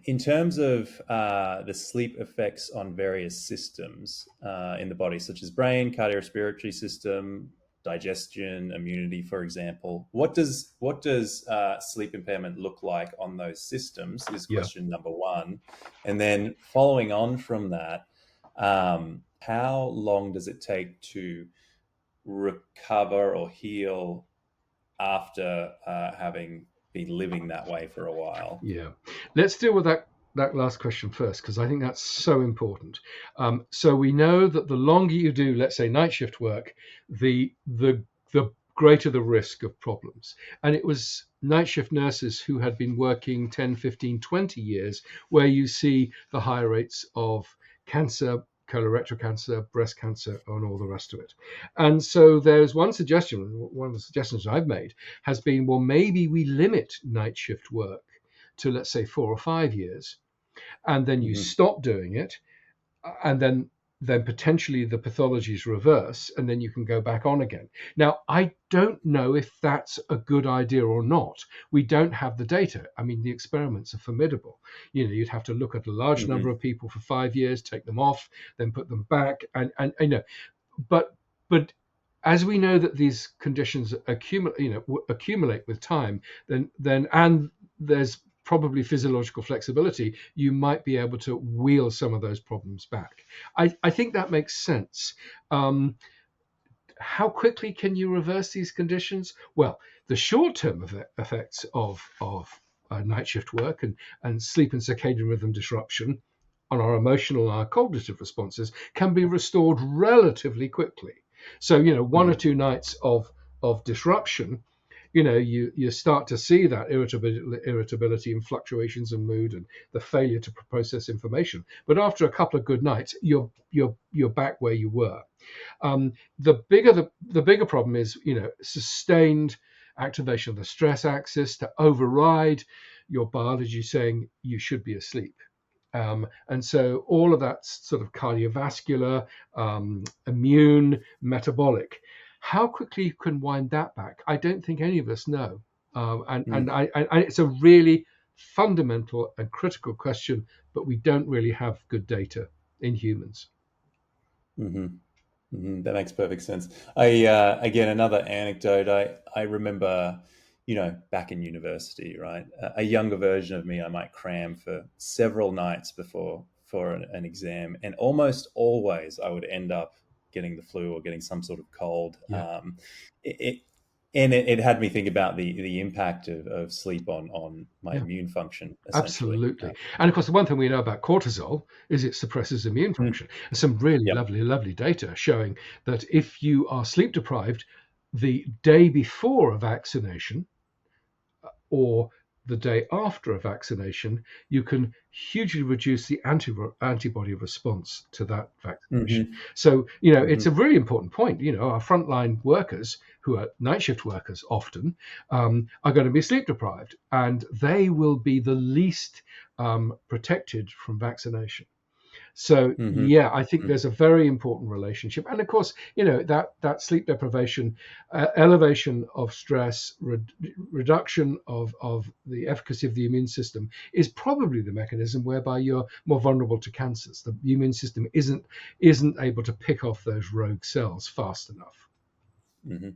In terms of the sleep effects on various systems in the body, such as brain, cardiorespiratory system, digestion, immunity, for example, what does sleep impairment look like on those systems? Is Yeah. question number one, and then following on from that, how long does it take to recover or heal after having been living that way for a while? Yeah. Let's deal with that last question first, because I think that's so important. So we know that the longer you do, let's say, night shift work, the greater the risk of problems. And it was night shift nurses who had been working 10, 15, 20 years where you see the higher rates of cancer, colorectal cancer, breast cancer, and all the rest of it. And so there's one of the suggestions I've made has been, well, maybe we limit night shift work to, let's say, 4 or 5 years, and then you Hmm. stop doing it, and then potentially the pathologies reverse, and then you can go back on again. Now, I don't know if that's a good idea or not. We don't have the data. I mean, the experiments are formidable. You'd have to look at a large number Hmm. of people for 5 years, take them off, then put them back, and but but as we know that these conditions accumulate with time, then and there's probably physiological flexibility, you might be able to wheel some of those problems back. I think that makes sense. Um, how quickly can you reverse these conditions? Well, the short-term effects of night shift work and sleep and circadian rhythm disruption on our emotional and our cognitive responses can be restored relatively quickly. So, 1 or 2 nights of disruption, you start to see that irritability and fluctuations in mood and the failure to process information. But after a couple of good nights, you're back where you were. The bigger problem is, sustained activation of the stress axis to override your biology saying you should be asleep. And so all of that sort of cardiovascular, immune, metabolic, how quickly you can wind that back, I don't think any of us know. And it's a really fundamental and critical question, but we don't really have good data in humans. Hmm. That makes perfect sense. Again, another anecdote. I remember, back in university, right? A younger version of me, I might cram for several nights before for an exam, and almost always I would end up getting the flu or getting some sort of cold. Yeah. It, it had me think about the impact of sleep on my Yeah. immune function, essentially. Absolutely. And of course, the one thing we know about cortisol is it suppresses immune Mm, function. And some really yep. lovely, lovely data showing that if you are sleep deprived the day before a vaccination or the day after a vaccination, you can hugely reduce the antibody response to that vaccination. Hmm. So, it's a Hmm. really important point. Our frontline workers, who are night shift workers often, are going to be sleep deprived, and they will be the least protected from vaccination. So Hmm. yeah, I think there's a very important relationship, and of course, that sleep deprivation, elevation of stress, reduction of the efficacy of the immune system is probably the mechanism whereby you're more vulnerable to cancers. The immune system isn't able to pick off those rogue cells fast enough. Hmm.